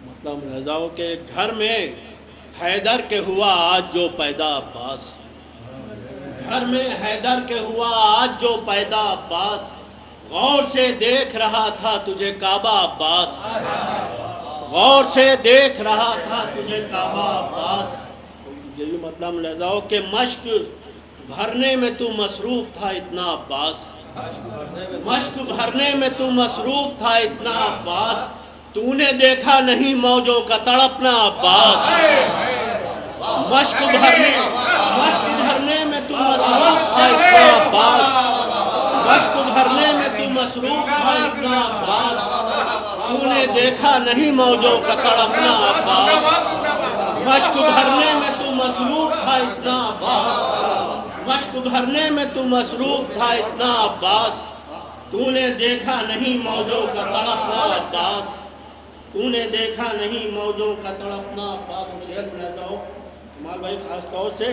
مطلب رضاؤ کہ گھر میں حیدر کے ہوا آج جو پیدا عباس، گھر میں حیدر کے ہوا آج جو پیدا عباس، غور سے دیکھ رہا تھا تجھے کعبہ عباس، غور سے دیکھ رہا تھا تجھے کعبہ عباس۔ یہی مطلب رضاؤ کہ مشق بھرنے میں تو مصروف تھا اتنا عباس، مشق بھرنے میں تو مصروف تھا اتنا عباس، تو نے دیکھا نہیں موجوں کا تڑپنا عباس، مشق بھرنے میں تو مصروف تھا اتنا عباس، مشق بھرنے میں تو مصروف تھا اتنا عباس، تو نے دیکھا نہیں موجوں کا تڑپنا عباس، مشق بھرنے میں تو مصروف تھا اتنا عباس، مشق بھرنے میں تو مصروف تھا اتنا عباس، تو نے دیکھا نہیں موجوں کا تڑپنا عباس، تو نے دیکھا نہیں موجوں کا تڑپنا عباس۔ شعر میں رہتا ہوں کمال بھائی خاص طور سے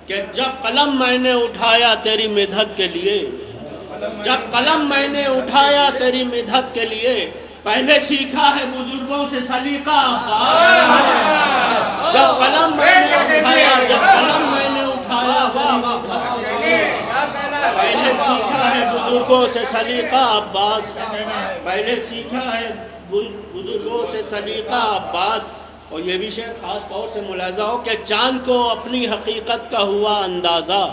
کہ جب قلم میں نے اٹھایا تیری مدحت کے لیے، جب قلم میں نے اٹھایا تیری مدحت کے لیے، پہلے سیکھا ہے بزرگوں سے سلیقہ عباس، جب قلم میں نے اٹھایا، جب قلم میں نے اٹھایا پہلے سیکھا ہے بزرگوں سے سلیقہ عباس، پہلے سیکھا ہے بزرگوں سے سلیقہ عباس۔ اور یہ بھی شعر خاص طور سے ملاحظہ ہو کہ چاند کو اپنی حقیقت کا ہوا اندازہ،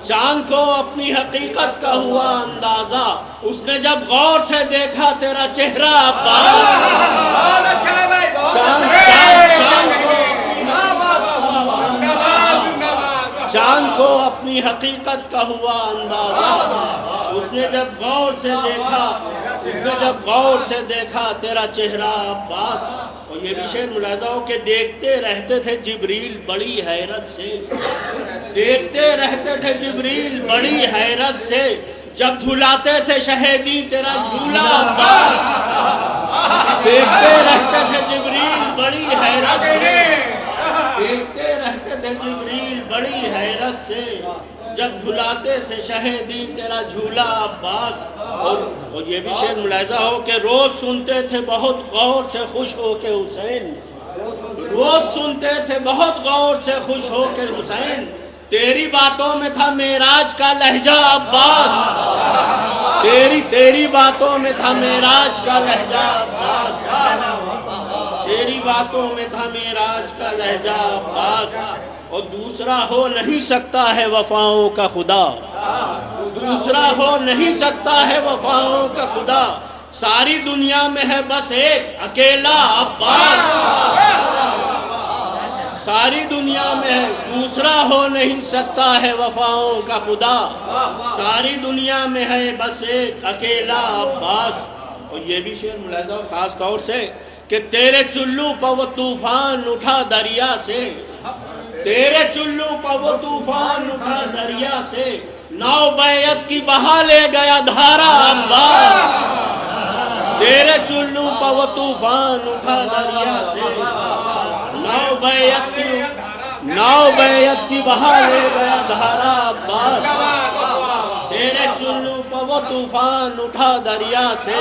چاند کو اپنی حقیقت کا ہوا اندازہ، اس نے جب غور سے دیکھا تیرا چہرہ عباس، چاند کو اپنی حقیقت کا ہوا اندازہ، اس نے جب غور سے دیکھا، اس نے جب غور سے دیکھا تیرا چہرہ عباس۔ اور یہ بھی شعر ملاحظہ ہو کہ دیکھتے رہتے تھے جبریل بڑی حیرت سے، دیکھتے رہتے تھے جبریل بڑی حیرت سے، جب جھلاتے تھے شہیدی تیرا جھولا عباس، دیکھتے رہتے تھے جبریل بڑی حیرت سے، دیکھتے رہتے تھے جبریل بڑی حیرت سے، جب جھلاتے تھے شہیدی تیرا جھولا عباس۔ اور یہ بھی شعر ملاحظہ ہو کہ روز سنتے تھے بہت غور سے خوش ہو کے حسین، روز سنتے تھے بہت غور سے خوش ہو کے حسین، تیری باتوں میں تھا معراج کا لہجہ عباس، تیری باتوں میں تھا معراج کا لہجہ عباس، تیری باتوں میں تھا معراج کا لہجہ عباس۔ اور دوسرا ہو نہیں سکتا ہے وفاؤں کا خدا، دوسرا ہو نہیں سکتا ہے وفاؤں کا خدا، ساری دنیا میں ہے بس ایک اکیلا عباس، ساری دنیا میں ہے دوسرا ہو نہیں سکتا ہے وفاؤں کا خدا، ساری دنیا میں ہے بس ایک اکیلا عباس۔ اور یہ بھی شعر ملاحظہ ہو خاص طور سے کہ تیرے چلو پہ وہ طوفان اٹھا دریا سے، تیرے چلو پہ وہ طوفان اٹھا دریا سے، ناؤ بیعت کی بہا لے گیا دھارا عباس، تیرے چلو پہ وہ طوفان اٹھا دریا سے، ناؤ بیعت کی بہا لے گیا دھارا عباس، تیرے چلو پہ وہ طوفان اٹھا دریا سے،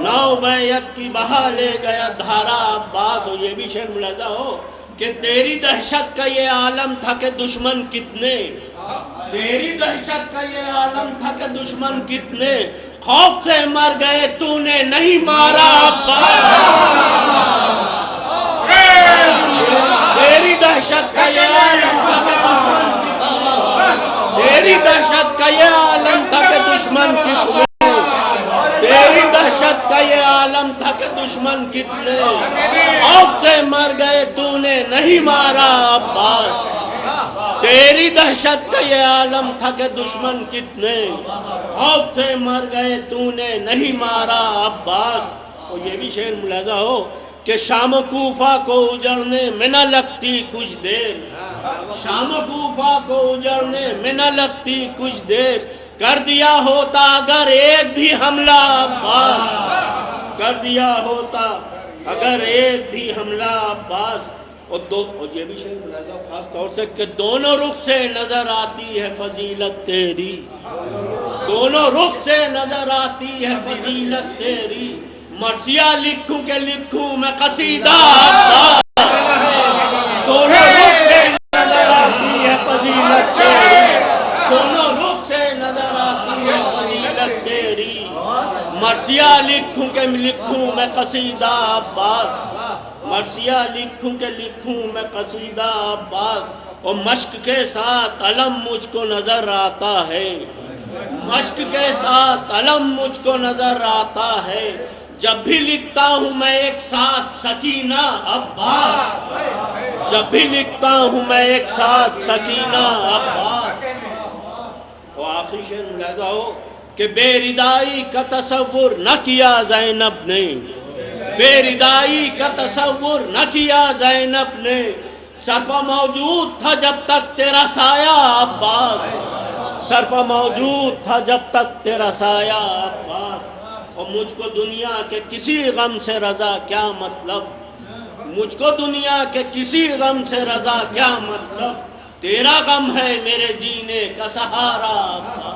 ناؤ بیعت کی بہا لے گیا دھارا عباس۔ اور یہ بھی شعر ملاحظہ ہو کہ تیری دہشت کا یہ عالم تھا کہ دشمن کتنے، تیری دہشت کا یہ عالم تھا کہ دشمن کتنے، خوف سے مر گئے تو نے نہیں مارا عباس، تیری دہشت کا یہ عالم تھا کہ دشمن کتنے، تیری دہشت کا یہ عالم تھا کہ دشمن کتنے، تیری دہشت کا یہ عالم تھا کہ دشمن کتنے، خوف سے مر گئے تو نے نہیں مارا عباس، تیری دہشت کا یہ عالم تھا کہ دشمن کتنے، خوف سے مر گئے تو نے نہیں مارا عباس۔ اور یہ بھی شعر ملاحظہ ہو کہ شام و کوفہ کو اجڑنے میں نہ لگتی کچھ دیر، شام کوفہ کو اجڑنے میں نہ لگتی کچھ دیر، کر دیا ہوتا اگر ایک بھی حملہ عباس، کر دیا ہوتا اگر ایک بھی حملہ عباس۔ اور یہ بھی شعر ملاحظہ خاص طور سے کہ دونوں رخ سے نظر آتی ہے فضیلت تیری، دونوں رخ سے نظر آتی ہے فضیلت تیری، مرثیہ لکھوں کہ لکھوں میں قصیدہ عباس، دونوں رخ سے نظر آتی ہے فضیلت تیری، دونوں رخ سے نظر آتی ہے فضیلت تیری، مرثیہ لکھوں کہ لکھوں میں قصیدہ عباس، مرثیہ لکھوں کہ لکھوں میں قصیدہ عباس، اور مشق کے ساتھ علم مجھ کو نظر آتا ہے، مشق کے ساتھ علم مجھ کو نظر آتا ہے، جب بھی لکھتا ہوں میں ایک ساتھ سکینہ عباس، جب بھی لکھتا ہوں میں ایک ساتھ سکینہ عباس۔ اور آخری شعر ملاحظہ ہو کہ بے ردائی کا تصور نہ کیا زینب نے، بے ردائی کا تصور نہ کیا زینب نے، سر پہ موجود تھا جب تک تیرا سایہ عباس، سر پہ موجود تھا جب تک تیرا سایہ عباس۔ اور مجھ کو دنیا کے کسی غم سے رضا کیا مطلب، مجھ کو دنیا کے کسی غم سے رضا کیا مطلب، تیرا غم ہے میرے جینے کا سہارا عباس۔